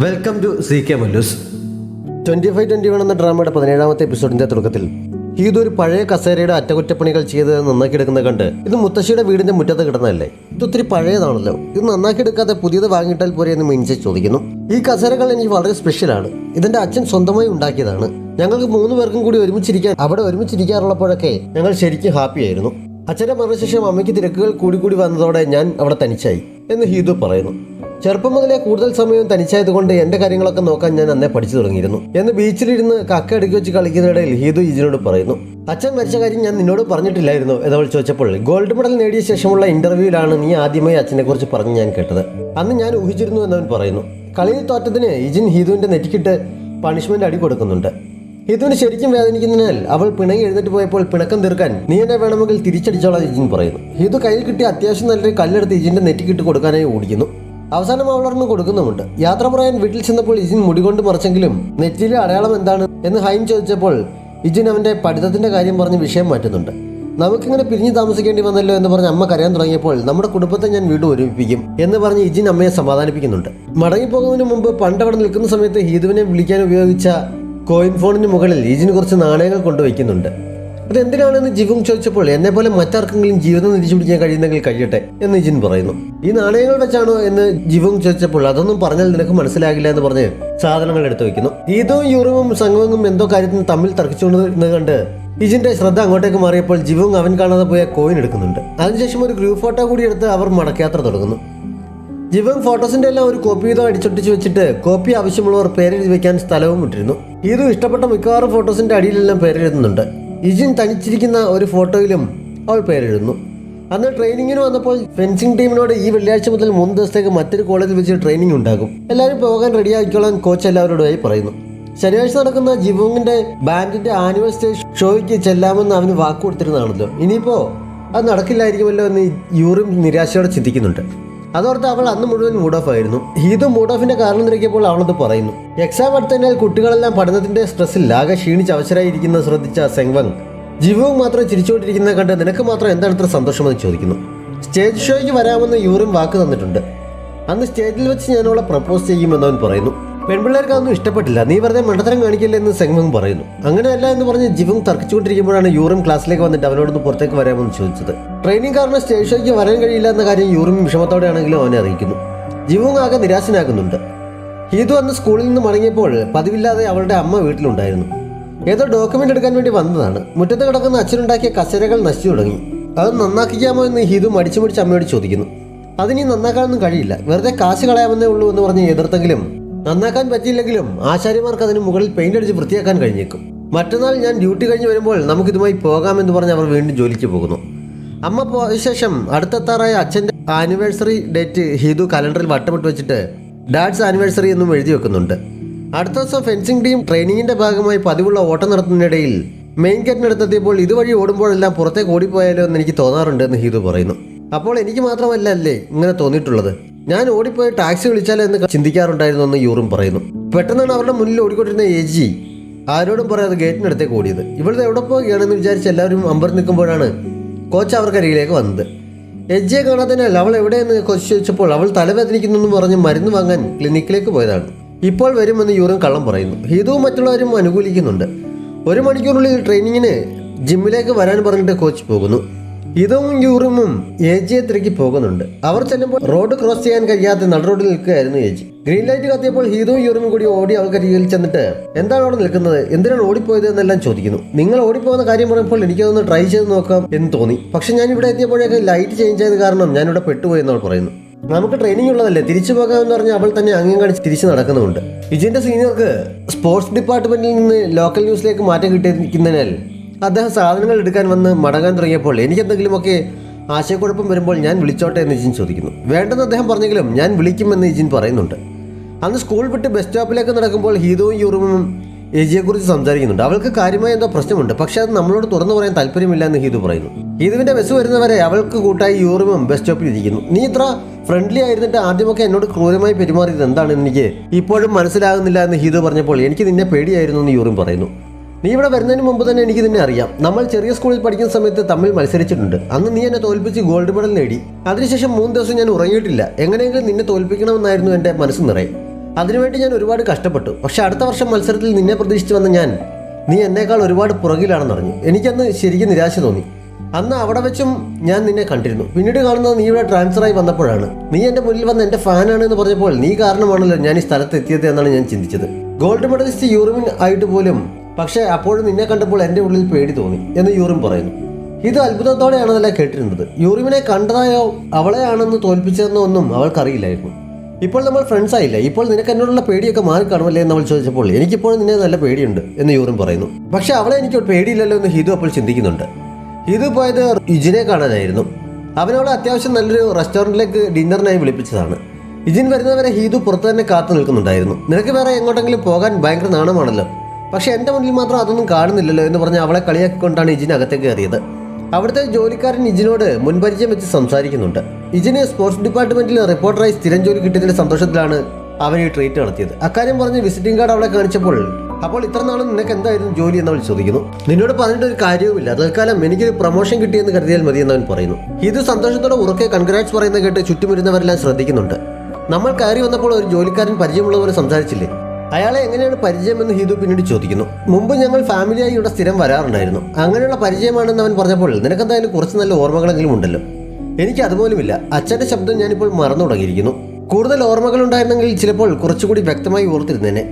Welcome to CK Mallus. 25-21 എന്ന ഡ്രാമയുടെ 17ാമത്തെ എപ്പിസോഡിന്റെ തുടക്കത്തിൽ ഇതൊരു പഴയ കസേരയുടെ അറ്റകുറ്റപ്പണികൾ ചെയ്ത് നന്നാക്കിയെടുക്കുന്നത് കണ്ട് ഇത് മുത്തശ്ശിയുടെ വീടിന്റെ മുറ്റത്ത് കിടന്നതല്ലേ, ഇതൊത്തിരി പഴയതാണല്ലോ, ഇത് നന്നാക്കിയെടുക്കാതെ പുതിയത് വാങ്ങിയിട്ടാൽ പോരെ എന്ന് മിനിച്ച് ചോദിക്കുന്നു. ഈ കസേരകൾ എനിക്ക് വളരെ സ്പെഷ്യലാണ്, ഇതെന്റെ അച്ഛൻ സ്വന്തമായി ഉണ്ടാക്കിയതാണ്. ഞങ്ങൾക്ക് 3 പേർക്കും കൂടി ഒരുമിച്ചിരിക്കാറുള്ളപ്പോഴൊക്കെ ഞങ്ങൾ ശരിക്കും ഹാപ്പിയായിരുന്നു. അച്ഛൻ്റെ മരണശേഷം അമ്മയ്ക്ക് തിരക്കുകൾ കൂടി വന്നതോടെ ഞാൻ അവിടെ തനിച്ചായി എന്ന് ഹീതു പറയുന്നു. ചെറുപ്പം മുതലേ കൂടുതൽ സമയം തനിച്ചായതുകൊണ്ട് എൻ്റെ കാര്യങ്ങളൊക്കെ നോക്കാൻ ഞാൻ അന്നേ പഠിച്ചു തുടങ്ങിയിരുന്നു എന്ന് ബീച്ചിലിരുന്ന് കക്ക അടുക്കി വെച്ച് കളിക്കുന്നതിനിടയിൽ ഹീതു ഇജിനോട് പറയുന്നു. അച്ഛൻ മരിച്ച കാര്യം ഞാൻ നിന്നോട് പറഞ്ഞിട്ടില്ലായിരുന്നു എന്നവൾ ചോദിച്ചപ്പോൾ, ഗോൾഡ് മെഡൽ നേടിയ ശേഷമുള്ള ഇന്റർവ്യൂവിലാണ് നീ ആദ്യമായി അച്ഛനെ കുറിച്ച് പറഞ്ഞ് ഞാൻ കേട്ടത്. അന്ന് ഞാൻ ഊഹിച്ചിരുന്നു എന്നവൻ പറയുന്നു. കളിയിൽ തോറ്റതിന് ഇജിൻ ഹീതുവിൻ്റെ നെറ്റിക്കിട്ട് പണിഷ്മെന്റ് അടി കൊടുക്കുന്നുണ്ട്. ഹീതുവിന് ശരിക്കും വേദനിക്കുന്നതിനാൽ അവൾ പിണങ്ങി എഴുന്നേറ്റ് പോയപ്പോൾ പിണക്കം തീർക്കാൻ നീ എന്നെ വേണമെങ്കിൽ തിരിച്ചടിച്ചോളാം ഇജിൻ പറയുന്നു. ഹീതു കയ്യിൽ കിട്ടിയ അത്യാവശ്യം നല്ലൊരു കല്ലെടുത്ത് ഇജിന്റെ നെറ്റിക്കിട്ട് കൊടുക്കാനായി ഓടിക്കുന്നു. അവസാനം അവളറിന് കൊടുക്കുന്നുമുണ്ട്. യാത്ര പറയാൻ വീട്ടിൽ ചെന്നപ്പോൾ ഇജിൻ മുടികൊണ്ട് മറിച്ചെങ്കിലും നെറ്റിയിലെ അടയാളം എന്താണ് എന്ന് ഹൈൻ ചോദിച്ചപ്പോൾ ഇജിൻ അവന്റെ പഠിത്തത്തിന്റെ കാര്യം പറഞ്ഞ് വിഷയം മാറ്റുന്നുണ്ട്. നമുക്കിങ്ങനെ പിരിഞ്ഞു താമസിക്കേണ്ടി വന്നല്ലോ എന്ന് പറഞ്ഞ് അമ്മ കരയാൻ തുടങ്ങിയപ്പോൾ നമ്മുടെ കുടുംബത്തെ ഞാൻ വീണ്ടും ഒരുമിപ്പിക്കും എന്ന് പറഞ്ഞ് ഇജിൻ അമ്മയെ സമാധാനിപ്പിക്കുന്നുണ്ട്. മടങ്ങിപ്പോകുന്നതിന് മുമ്പ് പണ്ടവിടെ നിൽക്കുന്ന സമയത്ത് ഹീതുവിനെ വിളിക്കാൻ ഉപയോഗിച്ച കോയിൻ ഫോണിന് മുകളിൽ ഇജിന് കുറച്ച് നാണയങ്ങൾ കൊണ്ടുവയ്ക്കുന്നുണ്ട്. അതെന്തിനാണെന്ന് ജിവുങ് ചോദിച്ചപ്പോൾ, എന്നെ പോലെ മറ്റാർക്കെങ്കിലും ജീവിതം തിരിച്ചു പിടിക്കാൻ കഴിയുന്നെങ്കിൽ കഴിയട്ടെ എന്ന് ഇജിൻ പറയുന്നു. ഈ നാണയങ്ങൾ വെച്ചാണോ എന്ന് ജിവുങ് ചോദിച്ചപ്പോൾ, അതൊന്നും പറഞ്ഞാൽ നിനക്ക് മനസ്സിലാകില്ല എന്ന് പറഞ്ഞ് സാധനങ്ങൾ എടുത്തു വെക്കുന്നു. ഈദും യൂറുവും സംഗവും എന്തോ കാര്യത്തിന് തമ്മിൽ തർക്കിച്ചുകൊണ്ടിരുന്നത് കണ്ട് ഇജിന്റെ ശ്രദ്ധ അങ്ങോട്ടേക്ക് മാറിയപ്പോൾ ജിവുങ് അവൻ കാണാതെ പോയ കോയിൻ എടുക്കുന്നുണ്ട്. അതിനുശേഷം ഒരു ഗ്രൂപ്പ് ഫോട്ടോ കൂടി എടുത്ത് അവർ മടക്കയാത്ര തുടങ്ങുന്നു. ജിവുങ് ഫോട്ടോസിന്റെ എല്ലാം ഒരു കോപ്പി വീതം അടിച്ചൊട്ടിച്ച് വെച്ചിട്ട് കോപ്പി ആവശ്യമുള്ളവർ പേരെഴുതി വെക്കാൻ സ്ഥലവും ഇട്ടിരുന്നു. ഈദു ഇഷ്ടപ്പെട്ട മിക്കവാറും ഫോട്ടോസിന്റെ അടിയിലെല്ലാം പേരെഴുതുന്നുണ്ട്. ഇജിൻ തനിച്ചിരിക്കുന്ന ഒരു ഫോട്ടോയിലും അവൾ പേരെഴുതുന്നു. അന്ന് ട്രെയിനിങ്ങിന് വന്നപ്പോൾ ഫെൻസിംഗ് ടീമിനോട് ഈ വെള്ളിയാഴ്ച മുതൽ 3 ദിവസത്തേക്ക് മറ്റൊരു കോളേജിൽ വെച്ച് ട്രെയിനിങ് ഉണ്ടാകും, എല്ലാവരും പോകാൻ റെഡിയാക്കിക്കോളാൻ കോച്ച് എല്ലാവരോടുമായി പറയുന്നു. ശനിയാഴ്ച നടക്കുന്ന ജിവുങ്ങിന്റെ ബാൻഡിന്റെ ആനുവൽ സ്റ്റേജ് ഷോയ്ക്ക് ചെല്ലാമെന്ന് അവന് വാക്ക് കൊടുത്തിരുന്നതാണല്ലോ, ഇനിയിപ്പോ അത് നടക്കില്ലായിരിക്കുമല്ലോ എന്ന് യൂറും നിരാശയോടെ ചിന്തിക്കുന്നുണ്ട്. അതോർത്ത് അവൾ അന്ന് മുഴുവൻ മൂഡ് ഓഫ് ആയിരുന്നു. ഹീതു മൂഡ് ഓഫിന്റെ കാരണം തിരക്കിയപ്പോൾ അവളത് പറയുന്നു. എക്സാം അടുത്തതിനാൽ കുട്ടികളെല്ലാം പഠനത്തിന്റെ സ്ട്രെസ്സിൽ ആകെ ക്ഷീണിച്ച് അവസരമായിരിക്കുന്നത് ശ്രദ്ധിച്ച സെങ്വങ് ജിവുങ് മാത്രം ചിരിച്ചുകൊണ്ടിരിക്കുന്നത് കണ്ട് നിനക്ക് മാത്രം എന്താണ് ഇത്ര സന്തോഷമെന്ന് ചോദിക്കുന്നു. സ്റ്റേജ് ഷോയ്ക്ക് വരാമെന്ന് യൂറും വാക്ക് തന്നിട്ടുണ്ട്. അന്ന് സ്റ്റേജിൽ വെച്ച് ഞാൻ അവളെ പ്രപ്പോസ് ചെയ്യുമെന്നവൻ പറയുന്നു. പെൺപിള്ളേർക്ക് അതൊന്നും ഇഷ്ടപ്പെട്ടില്ല, നീ വെറുതെ മണ്ടത്തരം കാണിക്കില്ല എന്ന് സെങ്വങ് പറയുന്നു. അങ്ങനെയല്ല എന്ന് പറഞ്ഞ് ജിവുങ് തർക്കിച്ചുകൊണ്ടിരിക്കുമ്പോഴാണ് യൂറും ക്ലാസ്സിലേക്ക് വന്നിട്ട് അവനോടൊന്ന് പുറത്തേക്ക് വരാമെന്ന് ചോദിച്ചത്. ട്രെയിനിങ് കാരണം സ്റ്റേജ് ഷോയ്ക്ക് വരാൻ കഴിയില്ല എന്ന കാര്യം യൂറും വിഷമത്തോടെയാണെങ്കിലും അവനെ അറിയിക്കുന്നു. ജിവുങ് ആകെ നിരാശനാകുന്നുണ്ട്. ഹീതു അന്ന് സ്കൂളിൽ നിന്ന് മടങ്ങിയപ്പോൾ പതിവില്ലാതെ അവളുടെ അമ്മ വീട്ടിലുണ്ടായിരുന്നു. ഏതോ ഡോക്യുമെന്റ് എടുക്കാൻ വേണ്ടി വന്നതാണ്. മുറ്റത്ത് കിടക്കുന്ന അച്ഛനുണ്ടാക്കിയ കസേരകൾ നശിച്ചു തുടങ്ങി, അത് നന്നാക്കിക്കാമോ എന്ന് ഹീതു മടിച്ച് അമ്മയോട് ചോദിക്കുന്നു. അതിനി നന്നാക്കാനൊന്നും കഴിയില്ല, വെറുതെ കാശ് കളയാമെന്നേ ഉള്ളൂ എന്ന് പറഞ്ഞ് എതിർത്തെങ്കിലും നന്നാക്കാൻ പറ്റിയില്ലെങ്കിലും ആശാരിമാർക്ക് അതിന് മുകളിൽ പെയിന്റ് അടിച്ച് വൃത്തിയാക്കാൻ കഴിഞ്ഞേക്കും. മറ്റന്നാൾ ഞാൻ ഡ്യൂട്ടി കഴിഞ്ഞ് വരുമ്പോൾ നമുക്കിതുമായി പോകാമെന്ന് പറഞ്ഞ് അവർ വീണ്ടും ജോലിക്ക് പോകുന്നു. അമ്മ പോയ ശേഷം അടുത്തെത്താറായ അച്ഛൻ്റെ ആനിവേഴ്സറി ഡേറ്റ് ഹീതു കലണ്ടറിൽ വട്ടമിട്ട് വെച്ചിട്ട് ഡാഡ്സ് ആനിവേഴ്സറി എന്നും എഴുതി വെക്കുന്നുണ്ട്. അടുത്ത ദിവസം ഫെൻസിംഗ് ടീം ട്രെയിനിങ്ങിന്റെ ഭാഗമായി പതിവുള്ള ഓട്ടം നടത്തുന്നതിനിടയിൽ മെയിൻ ഗേറ്റിനടുത്തെത്തിയപ്പോൾ ഇതുവഴി ഓടുമ്പോഴെല്ലാം പുറത്തേക്ക് ഓടിപ്പോയാലോ എന്ന് എനിക്ക് തോന്നാറുണ്ട് എന്ന് ഹീതു പറയുന്നു. അപ്പോൾ എനിക്ക് മാത്രമല്ല അല്ലേ ഇങ്ങനെ തോന്നിയിട്ടുള്ളത്, ഞാൻ ഓടിപ്പോയി ടാക്സി വിളിച്ചാലോ എന്ന് ചിന്തിക്കാറുണ്ടായിരുന്നു എന്ന് യൂറും പറയുന്നു. പെട്ടെന്നാണ് അവരുടെ മുന്നിൽ ഓടിക്കൊണ്ടിരുന്ന ഏജി ആരോടും പറയാതെ ഗേറ്റിനടുത്തേക്ക് ഓടിയത്. ഇവിടുത്തെ എവിടെ പോവുകയാണെന്ന് വിചാരിച്ച് എല്ലാവരും അമ്പരം നിൽക്കുമ്പോഴാണ് കോച്ച് അവർക്കരികിലേക്ക് വന്നത്. എജിയെ കാണാത്തതിനാൽ അവൾ എവിടെയെന്ന് കോച്ച് ചോദിച്ചപ്പോൾ അവൾ തലവേദനിക്കുന്നു പറഞ്ഞ് മരുന്ന് വാങ്ങാൻ ക്ലിനിക്കിലേക്ക് പോയതാണ്, ഇപ്പോൾ വരുമെന്ന് യൂറും കള്ളം പറയുന്നു. ഹീതുവും മറ്റുള്ളവരും അനുകൂലിക്കുന്നുണ്ട്. 1 മണിക്കൂറിനുള്ളിൽ ട്രെയിനിങ്ങിന് ജിമ്മിലേക്ക് വരാൻ പറഞ്ഞിട്ട് കോച്ച് പോകുന്നു. ഹീതുവും യൂറുമും ഏജിയെ തിരക്കി പോകുന്നുണ്ട്. അവർ ചെല്ലുമ്പോൾ റോഡ് ക്രോസ് ചെയ്യാൻ കഴിയാതെ നട റോഡിൽ നിൽക്കുകയായിരുന്നു ഏജി. ഗ്രീൻ ലൈറ്റ് കത്തിയപ്പോൾ ഹീതുവും യൂറുമും കൂടി ഓടി അവർക്കരികിൽ ചെന്നിട്ട് എന്താണ് അവിടെ നിൽക്കുന്നത്, എന്തിനാണ് ഓടിപ്പോയത് എന്നെല്ലാം ചോദിക്കുന്നു. നിങ്ങൾ ഓടിപ്പോകുന്ന കാര്യം പറയുമ്പോൾ എനിക്കതൊന്ന് ട്രൈ ചെയ്ത് നോക്കാം എന്ന് തോന്നി, പക്ഷെ ഞാൻ ഇവിടെ എത്തിയപ്പോഴേക്ക് ലൈറ്റ് ചേഞ്ച് ആയത് കാരണം ഞാനിവിടെ പെട്ടുപോയി എന്നവൾ പറയുന്നു. നമുക്ക് ട്രെയിനിങ് ഉള്ളതല്ലേ, തിരിച്ചു പോകാമെന്ന് പറഞ്ഞ് അവൾ തന്നെ അംഗം കാണിച്ച് തിരിച്ച് നടക്കുന്നുമുണ്ട്. ഇജിന്റെ സീനിയർക്ക് സ്പോർട്സ് ഡിപ്പാർട്ട്മെന്റിൽ നിന്ന് ലോക്കൽ ന്യൂസിലേക്ക് മാറ്റം കിട്ടിയിരിക്കുന്നതിനാൽ അദ്ദേഹം സാധനങ്ങൾ എടുക്കാൻ വന്ന് മടങ്ങാൻ തുടങ്ങിയപ്പോൾ എനിക്കെന്തെങ്കിലുമൊക്കെ ആശയക്കുഴപ്പം വരുമ്പോൾ ഞാൻ വിളിച്ചോട്ടെ എന്ന് ഇജിൻ ചോദിക്കുന്നു. വേണ്ടെന്ന് അദ്ദേഹം പറഞ്ഞെങ്കിലും ഞാൻ വിളിക്കുമെന്ന് ഇജിൻ പറയുന്നുണ്ട്. അന്ന് സ്കൂൾ വിട്ട് ബസ് സ്റ്റോപ്പിലേക്ക് നടക്കുമ്പോൾ ഹീതുവും യൂറുമും ഏജിയെക്കുറിച്ച് സംസാരിക്കുന്നുണ്ട്. അവൾക്ക് കാര്യമായ എന്തോ പ്രശ്നമുണ്ട്, പക്ഷെ അത് നമ്മളോട് തുറന്നു പറയാൻ താല്പര്യമില്ല എന്ന് ഹീതു പറയുന്നു. ഹീതുവിന്റെ ബസ് വരുന്നവരെ അവൾക്ക് കൂട്ടായി യൂറുമും ബസ് സ്റ്റോപ്പിൽ ഇരിക്കുന്നു. നീ ഇത്ര ഫ്രണ്ട്ലി ആയിരുന്നിട്ട് ആദ്യമൊക്കെ എന്നോട് ക്രൂരമായി പെരുമാറിയത് എന്താണെന്ന് എനിക്ക് ഇപ്പോഴും മനസ്സിലാകുന്നില്ല എന്ന് ഹീതു പറഞ്ഞപ്പോൾ എനിക്ക് നിന്നെ പേടിയായിരുന്നു എന്ന് യൂറും പറയുന്നു. നീ ഇവിടെ വരുന്നതിന് മുമ്പ് തന്നെ എനിക്ക് നിന്നെ അറിയാം, നമ്മൾ ചെറിയ സ്കൂളിൽ പഠിക്കുന്ന സമയത്ത് തമ്മിൽ മത്സരിച്ചിട്ടുണ്ട്. അന്ന് നീ എന്നെ തോൽപ്പിച്ച് ഗോൾഡ് മെഡൽ നേടി. അതിനുശേഷം 3 ദിവസം ഞാൻ ഉറങ്ങിയിട്ടില്ല, എങ്ങനെയെങ്കിലും നിന്നെ തോൽപ്പിക്കണമെന്നായിരുന്നു എൻ്റെ മനസ്സ് നിറയെ. അതിനുവേണ്ടി ഞാൻ ഒരുപാട് കഷ്ടപ്പെട്ടു. പക്ഷെ അടുത്ത വർഷം മത്സരത്തിൽ നിന്നെ പ്രതീക്ഷിച്ച് വന്ന ഞാൻ നീ എന്നേക്കാൾ ഒരുപാട് പുറകിലാണെന്ന് അറിഞ്ഞു. എനിക്കന്ന് ശരിക്കും നിരാശ തോന്നി. അന്ന് അവിടെ വെച്ചും ഞാൻ നിന്നെ കണ്ടിരുന്നു. പിന്നീട് കാണുന്നത് നീ ഇവിടെ ട്രാൻസ്ഫറായി വന്നപ്പോഴാണ്. നീ എൻ്റെ മുന്നിൽ വന്ന് എൻ്റെ ഫാനാണ് എന്ന് പറഞ്ഞപ്പോൾ നീ കാരണമാണല്ലോ ഞാൻ ഈ സ്ഥലത്ത് എത്തിയത് എന്നാണ് ഞാൻ ചിന്തിച്ചത്. ഗോൾഡ് മെഡലിസ്റ്റ് യൂറിമിൻ ആയിട്ട് പോലും. പക്ഷേ അപ്പോഴും നിന്നെ കണ്ടപ്പോൾ എൻ്റെ ഉള്ളിൽ പേടി തോന്നി എന്ന് യൂറിൻ പറയുന്നു. ഇത് അത്ഭുതത്തോടെയാണ് അതെല്ലാം കേട്ടിരുന്നത്. യൂറിമിനെ കണ്ടതായോ അവളെയാണെന്ന് തോൽപ്പിച്ചതെന്നോ ഒന്നും അവൾക്കറിയില്ലായിരുന്നു. ഇപ്പോൾ നമ്മൾ ഫ്രണ്ട്സ് ആയില്ല. ഇപ്പോൾ നിനക്ക് എന്നോടുള്ള പേടിയൊക്കെ മാറിക്കാണുമല്ലേ എന്ന് അവൾ ചോദിച്ചപ്പോൾ എനിക്കിപ്പോഴും നിന്നെ നല്ല പേടിയുണ്ട് എന്ന് യൂറിൻ പറയുന്നു. പക്ഷെ അവളെ എനിക്ക് പേടിയില്ലല്ലോ എന്ന് ഹിതു അപ്പോൾ ചിന്തിക്കുന്നുണ്ട്. ഹിതു പോയത് ഇജിനെ കാണാനായിരുന്നു. അവനവളെ അത്യാവശ്യം നല്ലൊരു റെസ്റ്റോറൻറ്റിലേക്ക് ഡിന്നറിനായി വിളിപ്പിച്ചതാണ്. ഇജിൻ വരുന്നവരെ ഹിതു പുറത്ത് തന്നെ കാത്തു നിൽക്കുന്നുണ്ടായിരുന്നു. നിനക്ക് വേറെ എങ്ങോട്ടെങ്കിലും പോകാൻ ഭയങ്കര നാണമാണല്ലോ, പക്ഷെ എൻ്റെ മുന്നിൽ മാത്രം അതൊന്നും കാണുന്നില്ലല്ലോ എന്ന് പറഞ്ഞ് അവളെ കളിയാക്കിക്കൊണ്ടാണ് ഇജിൻ അകത്തേക്ക് കയറിയത്. അവിടുത്തെ ജോലിക്കാരൻ ഇജിനോട് മുൻപരിചയം വെച്ച് സംസാരിക്കുന്നുണ്ട്. ഇജിന് സ്പോർട്സ് ഡിപ്പാർട്ട്മെന്റിൽ റിപ്പോർട്ടറായി സ്ഥിരം ജോലി കിട്ടിയതിന്റെ സന്തോഷത്തിലാണ് അവൻ ഈ ട്രീറ്റ് നടത്തിയത്. അക്കാര്യം പറഞ്ഞ് വിസിറ്റിംഗ് കാർഡ് അവളെ കാണിച്ചപ്പോൾ അപ്പോൾ ഇത്ര നാളും നിനക്ക് എന്തായിരുന്നു ജോലി എന്ന് അവൾ ചോദിക്കുന്നു. നിന്നോട് പറഞ്ഞിട്ട് ഒരു കാര്യവുമില്ല, തൽക്കാലം എനിക്കൊരു പ്രൊമോഷൻ കിട്ടിയെന്ന് കരുതിയാൽ മതി എന്ന് അവൻ പറയുന്നു. ഇത് സന്തോഷത്തോടെ ഉറക്കെ കൺഗ്രാറ്റ്സ് പറയുന്നത് കേട്ട് ചുറ്റുമിരുന്നവരെല്ലാം ശ്രദ്ധിക്കുന്നുണ്ട്. നമ്മൾ കയറി വന്നപ്പോൾ ഒരു ജോലിക്കാരൻ പരിചയമുള്ളവരെ സംസാരിച്ചില്ലേ, അയാളെ എങ്ങനെയാണ് പരിചയമെന്ന് ഹിതു പിന്നീട് ചോദിക്കുന്നു. മുമ്പ് ഞങ്ങൾ ഫാമിലിയായി ഇവിടെ സ്ഥിരം വരാറുണ്ടായിരുന്നു. അങ്ങനെയുള്ള പരിചയമാണെന്ന് അവൻ പറഞ്ഞപ്പോൾ നിനക്കെന്തായാലും കുറച്ച് നല്ല ഓർമ്മകളെങ്കിലും ഉണ്ടല്ലോ. എനിക്ക് അതുപോലുമില്ല. അച്ഛൻ്റെ ശബ്ദം ഞാനിപ്പോൾ മറന്നു തുടങ്ങിയിരിക്കുന്നു. കൂടുതൽ ഓർമ്മകൾ ഉണ്ടായിരുന്നെങ്കിൽ ചിലപ്പോൾ കുറച്ചുകൂടി വ്യക്തമായി ഓർത്തിരുന്നേനെ.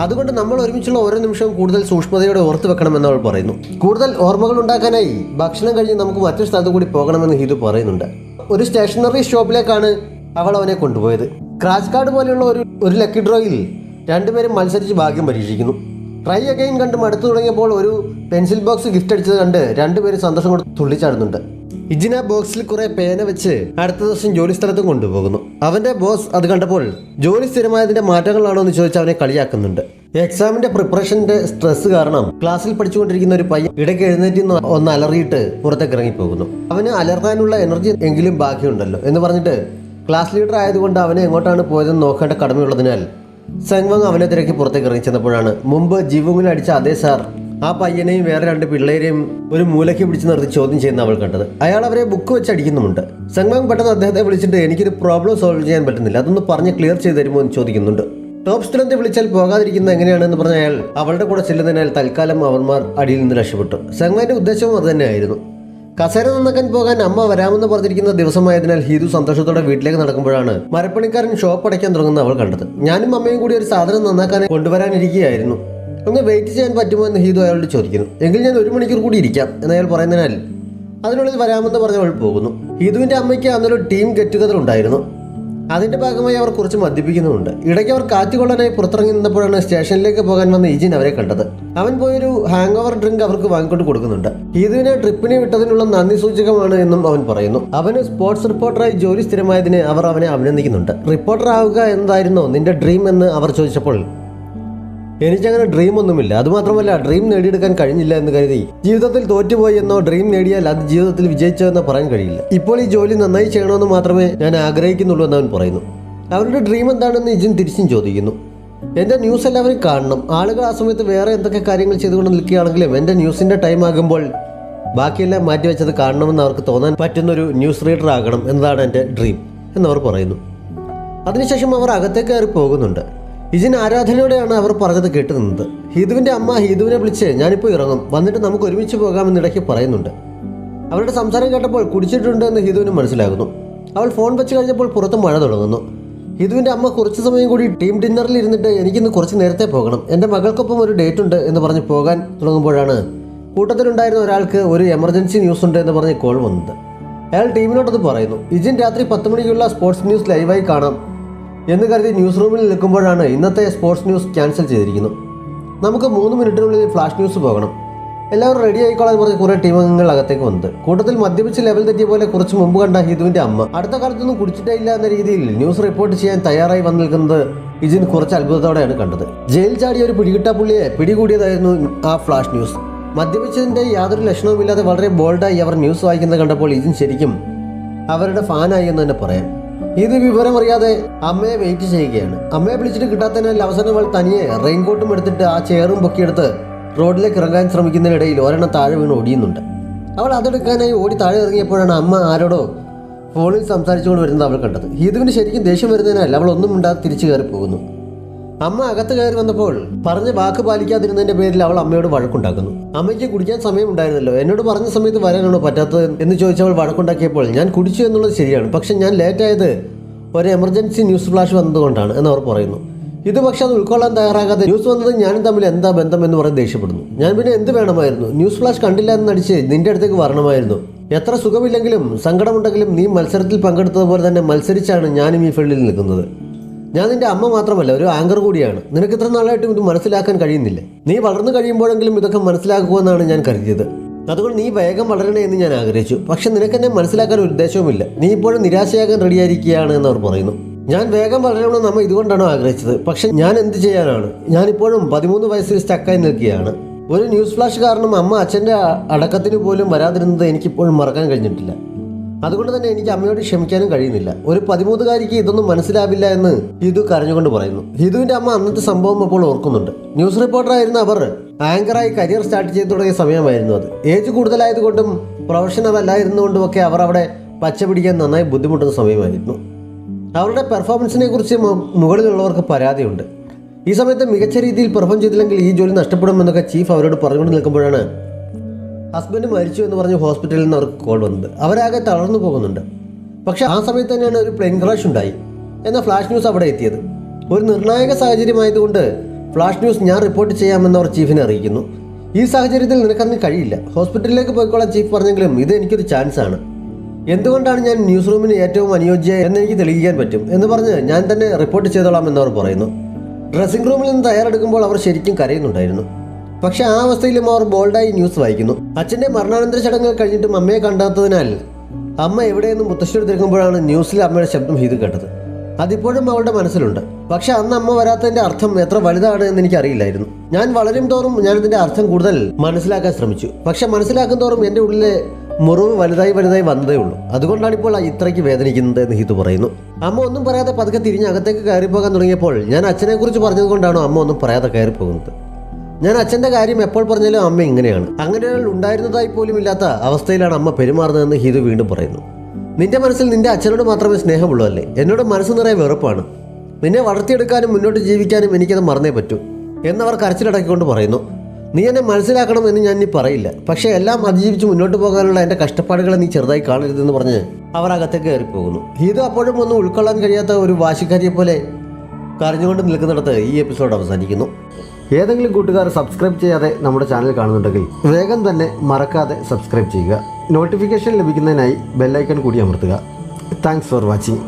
അതുകൊണ്ട് നമ്മൾ ഒരുമിച്ചുള്ള ഓരോ നിമിഷവും കൂടുതൽ സൂക്ഷ്മതയോടെ ഓർത്തു വെക്കണമെന്ന് അവൾ പറയുന്നു. കൂടുതൽ ഓർമ്മകൾ ഉണ്ടാക്കാനായി ഭക്ഷണം കഴിഞ്ഞ് നമുക്ക് മറ്റൊരു സ്ഥലത്ത് കൂടി പോകണമെന്ന് ഹിതു പറയുന്നുണ്ട്. ഒരു സ്റ്റേഷനറി ഷോപ്പിലേക്കാണ് അവൾ അവനെ കൊണ്ടുപോയത്. സ്ക്രാച്ച് കാർഡ് പോലെയുള്ള ഒരു ലക്കി ഡ്രോയിൽ രണ്ടുപേരും മത്സരിച്ച് ഭാഗ്യം പരീക്ഷിക്കുന്നു. ട്രൈ അഗൈൻ കണ്ട് മടുത്തു തുടങ്ങിയപ്പോൾ ഒരു പെൻസിൽ ബോക്സ് ഗിഫ്റ്റ് അടിച്ചത് കണ്ട് രണ്ടുപേരും സന്തോഷം കൊണ്ട് തുള്ളിച്ചാടുന്നുണ്ട്. ഇജിന ബോക്സിൽ കുറെ പേന വെച്ച് അടുത്ത ദിവസം ജോലി സ്ഥലത്തും കൊണ്ടുപോകുന്നു. അവന്റെ ബോസ് അത് കണ്ടപ്പോൾ ജോലി സ്ഥിരമായതിന്റെ മാറ്റങ്ങളാണോ എന്ന് ചോദിച്ച് അവനെ കളിയാക്കുന്നുണ്ട്. എക്സാമിന്റെ പ്രിപ്പറേഷന്റെ സ്ട്രെസ് കാരണം ക്ലാസ്സിൽ പഠിച്ചുകൊണ്ടിരിക്കുന്ന ഒരു പയ്യൻ ഇടയ്ക്ക് എഴുന്നേറ്റ് ഒന്ന് അലറിയിട്ട് പുറത്തേക്ക് ഇറങ്ങിപ്പോകുന്നു. അവന് അലറാനുള്ള എനർജി എങ്കിലും ബാക്കിയുണ്ടല്ലോ എന്ന് പറഞ്ഞിട്ട് ക്ലാസ് ലീഡർ ആയതുകൊണ്ട് അവനെ എങ്ങോട്ടാണ് പോയതെന്ന് നോക്കേണ്ട കടമയുള്ളതിനാൽ സെങ്വങ് അവനെ തിരക്കി പുറത്തേക്ക് ഇറങ്ങി ചെന്നപ്പോഴാണ് മുമ്പ് ജിവുങ്ങിനെ അടിച്ച അതേ സാർ ആ പയ്യനെയും വേറെ രണ്ട് പിള്ളേരെയും ഒരു മൂലയ്ക്ക് പിടിച്ച് നിർത്തി ചോദ്യം ചെയ്യുന്ന അവൾ കണ്ടത്. അയാൾ അവരെ ബുക്ക് വെച്ച് അടിക്കുന്നുമുണ്ട്. സെങ്വങ് പെട്ടെന്ന് അദ്ദേഹത്തെ വിളിച്ചിട്ട് എനിക്കൊരു പ്രോബ്ലം സോൾവ് ചെയ്യാൻ പറ്റുന്നില്ല, അതൊന്ന് പറഞ്ഞ് ക്ലിയർ ചെയ്ത് തരുമോ എന്ന് ചോദിക്കുന്നുണ്ട്. ടോപ്പ് സ്റ്റുഡന്റ് വിളിച്ചാൽ പോകാതിരിക്കുന്നത് എങ്ങനെയാണെന്ന് പറഞ്ഞ അയാൾ അവളുടെ കൂടെ ചെല്ലുന്നതിനാൽ തൽക്കാലം അവന്മാർ അടിയിൽ നിന്ന് രക്ഷപ്പെട്ടു. സെങ്വങ്ങിന്റെ ഉദ്ദേശവും അത് തന്നെയായിരുന്നു. കസേര നന്നാക്കാൻ പോകാൻ അമ്മ വരാമെന്ന് പറഞ്ഞിരിക്കുന്ന ദിവസമായതിനാൽ ഹീതു സന്തോഷത്തോടെ വീട്ടിലേക്ക് നടക്കുമ്പോഴാണ് മരപ്പണിക്കാരൻ ഷോപ്പ് അടയ്ക്കാൻ തുടങ്ങുന്ന അവൾ കണ്ടത്. ഞാനും അമ്മയും കൂടി ഒരു സാധനം നന്നാക്കാൻ കൊണ്ടുവരാനിരിക്കുകയായിരുന്നു, ഒന്ന് വെയിറ്റ് ചെയ്യാൻ പറ്റുമോ എന്ന് ഹീതു അയാളോട് ചോദിക്കുന്നു. എങ്കിൽ ഞാൻ 1 മണിക്കൂർ കൂടി ഇരിക്കാം എന്ന് അയാൾ പറയുന്നതിനാൽ അതിനുള്ളിൽ വരാമെന്ന് പറഞ്ഞ് അവൾ പോകുന്നു. ഹീതുവിൻ്റെ അമ്മയ്ക്ക് അന്നൊരു ടീം ഗെറ്റ് ടുഗദർ ഉണ്ടായിരുന്നു. അതിൻ്റെ ഭാഗമായി അവർ കുറച്ച് മദ്യപിക്കുന്നുമുണ്ട്. ഇടയ്ക്ക് അവർ കാറ്റ് കൊള്ളാനായി പുറത്തിറങ്ങി നിന്നപ്പോഴാണ് സ്റ്റേഷനിലേക്ക് പോകാൻ വന്ന ഇജിൻ അവരെ കണ്ടത്. അവൻ പോയൊരു ഹാങ് ഓവർ ഡ്രിങ്ക് അവർക്ക് വാങ്ങിക്കൊണ്ട് കൊടുക്കുന്നുണ്ട്. ഹീതുവിനെ ട്രിപ്പിനെ വിട്ടതിനുള്ള നന്ദി സൂചകമാണ് എന്നും അവൻ പറയുന്നു. അവന് സ്പോർട്സ് റിപ്പോർട്ടറായി ജോലി സ്ഥിരമായതിന് അവർ അവനെ അഭിനന്ദിക്കുന്നുണ്ട്. റിപ്പോർട്ടർ ആവുക എന്നതായിരുന്നോ നിന്റെ ഡ്രീം എന്ന് അവർ ചോദിച്ചപ്പോൾ എനിക്കങ്ങനെ ഡ്രീം ഒന്നുമില്ല, അതുമാത്രമല്ല ഡ്രീം നേടിയെടുക്കാൻ കഴിഞ്ഞില്ല എന്ന് കരുതി ജീവിതത്തിൽ തോറ്റുപോയി എന്നോ ഡ്രീം നേടിയാൽ അത് ജീവിതത്തിൽ വിജയിച്ചോ എന്നോ പറയാൻ കഴിയില്ല. ഇപ്പോൾ ഈ ജോലി നന്നായി ചെയ്യണമെന്ന് മാത്രമേ ഞാൻ ആഗ്രഹിക്കുന്നുള്ളൂ എന്ന് അവൻ പറയുന്നു. അവരുടെ ഡ്രീം എന്താണെന്ന് ഇജിൻ തിരിച്ചും ചോദിക്കുന്നു. എൻ്റെ ന്യൂസ് എല്ലാവരും കാണണം. ആളുകൾ ആ സമയത്ത് വേറെ എന്തൊക്കെ കാര്യങ്ങൾ ചെയ്തുകൊണ്ട് നിൽക്കുകയാണെങ്കിലും എൻ്റെ ന്യൂസിൻ്റെ ടൈം ആകുമ്പോൾ ബാക്കിയെല്ലാം മാറ്റിവെച്ചത് കാണണമെന്ന് അവർക്ക് തോന്നാൻ പറ്റുന്നൊരു ന്യൂസ് റീഡർ ആകണം എന്നതാണ് എൻ്റെ ഡ്രീം എന്നവർ പറയുന്നു. അതിനുശേഷം അവർ അകത്തേക്ക് കയറി പോകുന്നുണ്ട്. ഇജിൻ ആരാധനയോടെയാണ് അവർ പറഞ്ഞത് കേട്ടു നിന്നത്. ഹീതുവിൻ്റെ അമ്മ ഹീതുവിനെ വിളിച്ച് ഞാനിപ്പോൾ ഇറങ്ങും, വന്നിട്ട് നമുക്ക് ഒരുമിച്ച് പോകാമെന്നിടയ്ക്ക് പറയുന്നുണ്ട്. അവരുടെ സംസാരം കേട്ടപ്പോൾ കുടിച്ചിട്ടുണ്ട് എന്ന് ഹീതുവിന് മനസ്സിലാകുന്നു. അവൾ ഫോൺ വെച്ച് കഴിഞ്ഞപ്പോൾ പുറത്ത് മഴ തുടങ്ങുന്നു. ഹീതുവിൻ്റെ അമ്മ കുറച്ച് സമയം കൂടി ടീം ഡിന്നറിൽ ഇരുന്നിട്ട് എനിക്കിന്ന് കുറച്ച് നേരത്തെ പോകണം, എൻ്റെ മകൾക്കൊപ്പം ഒരു ഡേറ്റ് ഉണ്ട് എന്ന് പറഞ്ഞ് പോകാൻ തുടങ്ങുമ്പോഴാണ് കൂട്ടത്തിലുണ്ടായിരുന്ന ഒരാൾക്ക് ഒരു എമർജൻസി ന്യൂസ് ഉണ്ട് എന്ന് പറഞ്ഞ് കോൾ വന്നത്. അയാൾ ടീമിനോടത് പറയുന്നു. ഇജിൻ രാത്രി 10 മണിക്കുള്ള സ്പോർട്സ് ന്യൂസ് ലൈവായി കാണാം എന്ന് കരുതി ന്യൂസ് റൂമിൽ നിൽക്കുമ്പോഴാണ് ഇന്നത്തെ സ്പോർട്സ് ന്യൂസ് ക്യാൻസൽ ചെയ്തിരിക്കുന്നു. നമുക്ക് 3 മിനിറ്റിനുള്ളിൽ ഫ്ലാഷ് ന്യൂസ് പോകണം, എല്ലാവരും റെഡി ആയിക്കോളാൻ പറഞ്ഞ് കുറേ ടീം അംഗങ്ങൾ അകത്തേക്ക് വന്നത്. കൂട്ടത്തിൽ മദ്യപിച്ച് ലെവൽ തെറ്റിയ പോലെ കുറച്ച് മുമ്പ് കണ്ട ഹിതുവിൻ്റെ അമ്മ അടുത്ത കാലത്തൊന്നും കുടിച്ചിട്ടേ ഇല്ല എന്ന രീതിയിൽ ന്യൂസ് റിപ്പോർട്ട് ചെയ്യാൻ തയ്യാറായി വന്നു നിൽക്കുന്നത് ഇജിൻ കുറച്ച് അത്ഭുതത്തോടെയാണ് കണ്ടത്. ജയിൽ ചാടിയ ഒരു പിടികിട്ടാപ്പുള്ളിയെ പിടികൂടിയതായിരുന്നു ആ ഫ്ലാഷ് ന്യൂസ്. മദ്യപിച്ചതിൻ്റെ യാതൊരു ലക്ഷണവുമില്ലാതെ വളരെ ബോൾഡായി അവർ ന്യൂസ് വായിക്കുന്നത് കണ്ടപ്പോൾ ഇജിൻ ശരിക്കും അവരുടെ ഫാനായി എന്ന് തന്നെ പറയാം. ഇത് വിവരമറിയാതെ അമ്മയെ വെയിറ്റ് ചെയ്യുകയാണ്. അമ്മയെ വിളിച്ചിട്ട് കിട്ടാത്തതിനാൽ അവസാനം അവൾ തനിയെ റെയിൻകോട്ടും എടുത്തിട്ട് ആ ചെയറും പൊക്കിയെടുത്ത് റോഡിലേക്ക് ഇറങ്ങാൻ ശ്രമിക്കുന്നതിനിടയിൽ ഒരെണ്ണം താഴെ വീണ് ഓടിയുന്നുണ്ട്. അവൾ അതെടുക്കാനായി ഓടി താഴെ ഇറങ്ങിയപ്പോഴാണ് അമ്മ ആരോടോ ഫോണിൽ സംസാരിച്ചുകൊണ്ട് വരുന്നത് അവൾ കണ്ടത്. ഹീതുവിന് ശരിക്കും ദേഷ്യം വരുന്നതിനാൽ അവൾ ഒന്നും മിണ്ടാതെ തിരിച്ചു കയറി പോകുന്നു. അമ്മ അകത്ത് കയറി വന്നപ്പോൾ പറഞ്ഞ വാക്ക് പാലിക്കാതിരുന്നതിന്റെ പേരിൽ അവൾ അമ്മയോട് വഴക്കുണ്ടാക്കുന്നു. അമ്മയ്ക്ക് കുടിക്കാൻ സമയമുണ്ടായിരുന്നല്ലോ, എന്നോട് പറഞ്ഞ സമയത്ത് വരാനാണോ പറ്റാത്തത് എന്ന് ചോദിച്ചവൾ വഴക്കുണ്ടാക്കിയപ്പോൾ ഞാൻ കുടിച്ചു എന്നുള്ളത് ശരിയാണ്, പക്ഷെ ഞാൻ ലേറ്റായത് ഒരു എമർജൻസി ന്യൂസ് ഫ്ലാഷ് വന്നതുകൊണ്ടാണ് എന്ന് അവർ പറയുന്നു. ഇത് പക്ഷെ അത് ഉൾക്കൊള്ളാൻ തയ്യാറാകാതെ ന്യൂസ് വന്നത് ഞാനും തമ്മിൽ എന്താ ബന്ധം എന്ന് പറഞ്ഞ് ദേഷ്യപ്പെടുന്നു. ഞാൻ പിന്നെ എന്ത് വേണമായിരുന്നു, ന്യൂസ് ഫ്ലാഷ് കണ്ടില്ല എന്ന് നടിച്ച് നിന്റെ അടുത്തേക്ക് വരണമായിരുന്നു. എത്ര സുഖമില്ലെങ്കിലും സങ്കടമുണ്ടെങ്കിലും നീ മത്സരത്തിൽ പങ്കെടുത്തതുപോലെ തന്നെ മത്സരിച്ചാണ് ഞാനും ഈ ഫീൽഡിൽ നിൽക്കുന്നത്. ഞാൻ നിന്റെ അമ്മ മാത്രമല്ല, ഒരു ആങ്കർ കൂടിയാണ്. നിനക്ക് ഇത്ര നാളായിട്ടും ഇത് മനസ്സിലാക്കാൻ കഴിയുന്നില്ല. നീ വളർന്നു കഴിയുമ്പോഴെങ്കിലും ഇതൊക്കെ മനസ്സിലാക്കുമെന്നാണ് ഞാൻ കരുതിയത്. അതുകൊണ്ട് നീ വേഗം വളരണേ എന്ന് ഞാൻ ആഗ്രഹിച്ചു. പക്ഷെ നിനക്കെന്നെ മനസ്സിലാക്കാൻ ഒരു ഉദ്ദേശവുമില്ല. നീ ഇപ്പോഴും നിരാശയാകാൻ റെഡിയായിരിക്കുകയാണ് എന്ന് അവർ പറയുന്നു. ഞാൻ വേഗം വളരണമെന്ന് അമ്മ ഇതുകൊണ്ടാണോ ആഗ്രഹിച്ചത്? പക്ഷെ ഞാൻ എന്ത് ചെയ്യാനാണ്? ഞാനിപ്പോഴും 13 വയസ്സിൽ സ്റ്റക്കായി നിൽക്കുകയാണ്. ഒരു ന്യൂസ് ഫ്ലാഷ് കാരണം അമ്മ അച്ഛൻ്റെ അടക്കത്തിന് പോലും വരാതിരുന്നത് എനിക്കിപ്പോഴും മറക്കാൻ കഴിഞ്ഞിട്ടില്ല. അതുകൊണ്ട് തന്നെ എനിക്ക് അമ്മയോട് ക്ഷമിക്കാനും കഴിയുന്നില്ല. ഒരു 13-കാരിക്ക് ഇതൊന്നും മനസ്സിലാവില്ല എന്ന് ഹിതു കരഞ്ഞുകൊണ്ട് പറയുന്നു. ഹിതുവിൻ്റെ അമ്മ അന്നത്തെ സംഭവം അപ്പോൾ ഓർക്കുന്നുണ്ട്. ന്യൂസ് റിപ്പോർട്ടറായിരുന്ന അവർ ആങ്കറായി കരിയർ സ്റ്റാർട്ട് ചെയ്ത് തുടങ്ങിയ സമയമായിരുന്നു അത്. ഏജ് കൂടുതലായതുകൊണ്ടും പ്രൊഫഷണൽ അല്ലായിരുന്നുകൊണ്ടും ഒക്കെ അവർ അവിടെ പച്ച പിടിക്കാൻ നന്നായി ബുദ്ധിമുട്ടുന്ന സമയമായിരുന്നു. അവരുടെ പെർഫോമൻസിനെ കുറിച്ച് മുകളിലുള്ളവർക്ക് പരാതിയുണ്ട്. ഈ സമയത്ത് മികച്ച രീതിയിൽ പെർഫോം ചെയ്തില്ലെങ്കിൽ ഈ ജോലി നഷ്ടപ്പെടുമെന്നൊക്കെ ചീഫ് അവരോട് പറഞ്ഞുകൊണ്ട് നിൽക്കുമ്പോഴാണ് ഹസ്ബൻഡ് മരിച്ചു എന്ന് പറഞ്ഞ് ഹോസ്പിറ്റലിൽ നിന്ന് അവർക്ക് കോൾ വന്നത്. അവരാകെ തളർന്നു പോകുന്നുണ്ട്. പക്ഷേ ആ സമയത്ത് തന്നെയാണ് ഒരു പ്ലെയിൻ ക്രാഷ് ഉണ്ടായി എന്ന ഫ്ലാഷ് ന്യൂസ് അവിടെ എത്തിയത്. ഒരു നിർണായക സാഹചര്യമായതുകൊണ്ട് ഫ്ലാഷ് ന്യൂസ് ഞാൻ റിപ്പോർട്ട് ചെയ്യാമെന്ന് അവർ ചീഫിനെ അറിയിക്കുന്നു. ഈ സാഹചര്യത്തിൽ നിനക്കതിന് കഴിയില്ല, ഹോസ്പിറ്റലിലേക്ക് പോയിക്കോളാൻ ചീഫ് പറഞ്ഞെങ്കിലും ഇത് എനിക്കൊരു ചാൻസ് ആണ്. എന്തുകൊണ്ടാണ് ഞാൻ ന്യൂസ് റൂമിന് ഏറ്റവും അനുയോജ്യ എന്നെനിക്ക് തെളിയിക്കാൻ പറ്റും എന്ന് പറഞ്ഞ് ഞാൻ തന്നെ റിപ്പോർട്ട് ചെയ്തോളാം എന്നവർ പറയുന്നു. ഡ്രസ്സിംഗ് റൂമിൽ നിന്ന് തയ്യാറെടുക്കുമ്പോൾ അവർ ശരിക്കും കരയുന്നുണ്ടായിരുന്നു. പക്ഷേ ആ അവസ്ഥയിലും അവർ ബോൾഡായി ന്യൂസ് വായിക്കുന്നു. അച്ഛൻ്റെ മരണാനന്തര ചടങ്ങുകൾ കഴിഞ്ഞിട്ടും അമ്മയെ കണ്ടാത്തതിനാൽ അമ്മ എവിടെയെന്നും മുത്തശ്ശിയോട് തിരക്കുമ്പോഴാണ് ന്യൂസിൽ അമ്മയുടെ ശബ്ദം ഹിതു കേട്ടത്. അതിപ്പോഴും അവളുടെ മനസ്സിലുണ്ട്. പക്ഷെ അന്ന് അമ്മ വരാത്തതിൻ്റെ അർത്ഥം എത്ര വലുതാണ് എന്ന് എനിക്കറിയില്ലായിരുന്നു. ഞാൻ വളരും തോറും ഞാനിതിൻ്റെ അർത്ഥം കൂടുതൽ മനസ്സിലാക്കാൻ ശ്രമിച്ചു. പക്ഷെ മനസ്സിലാക്കും തോറും എൻ്റെ ഉള്ളിലെ മുറിവ് വലുതായി വന്നതേ ഉള്ളൂ. അതുകൊണ്ടാണ് ഇപ്പോൾ ഇത്രയ്ക്ക് വേദനിക്കുന്നത് എന്ന് ഹിതു പറയുന്നു. അമ്മ ഒന്നും പറയാതെ പതുക്കെ തിരിഞ്ഞ് അകത്തേക്ക് കയറിപ്പോകാൻ തുടങ്ങിയപ്പോൾ ഞാൻ അച്ഛനെക്കുറിച്ച് പറഞ്ഞതുകൊണ്ടാണോ അമ്മ ഒന്നും പറയാതെ കയറിപ്പോകുന്നത്? ഞാൻ അച്ഛൻ്റെ കാര്യം എപ്പോൾ പറഞ്ഞാലും അമ്മ ഇങ്ങനെയാണ്. അങ്ങനെ ഒരാൾ ഉണ്ടായിരുന്നതായി പോലും ഇല്ലാത്ത അവസ്ഥയിലാണ് അമ്മ പെരുമാറുന്നതെന്ന് ഹിതു വീണ്ടും പറയുന്നു. നിന്റെ മനസ്സിൽ നിന്റെ അച്ഛനോട് മാത്രമേ സ്നേഹമുള്ളൂ അല്ലേ? എന്നോട് മനസ്സ് നിറയെ വെറുപ്പാണ്. നിന്നെ വളർത്തിയെടുക്കാനും മുന്നോട്ട് ജീവിക്കാനും എനിക്കത് മറന്നേ പറ്റൂ എന്നവർ കരച്ചിലടക്കിക്കൊണ്ട് പറയുന്നു. നീ എന്നെ മനസ്സിലാക്കണം എന്ന് ഞാൻ ഇനി പറയില്ല, പക്ഷേ എല്ലാം അതിജീവിച്ച് മുന്നോട്ട് പോകാനുള്ള എൻ്റെ കഷ്ടപ്പാടുകളെ നീ ചെറുതായി കാണരുതെന്ന് പറഞ്ഞ് അവർ അകത്തേക്ക് കയറിപ്പോകുന്നു. ഹിതു അപ്പോഴും ഒന്നും ഉൾക്കൊള്ളാൻ കഴിയാത്ത ഒരു വാശിക്കാരിയെ പോലെ കരഞ്ഞുകൊണ്ട് നിൽക്കുന്നിടത്ത് ഈ എപ്പിസോഡ് അവസാനിക്കുന്നു. ഏതെങ്കിലും കൂട്ടുകാർ സബ്സ്ക്രൈബ് ചെയ്യാതെ നമ്മുടെ ചാനൽ കാണുന്നുണ്ടെങ്കിൽ വേഗം തന്നെ മറക്കാതെ സബ്സ്ക്രൈബ് ചെയ്യുക. നോട്ടിഫിക്കേഷൻ ലഭിക്കുന്നതിനായി ബെല്ലൈക്കൺ കൂടി അമർത്തുക. Thanks for watching.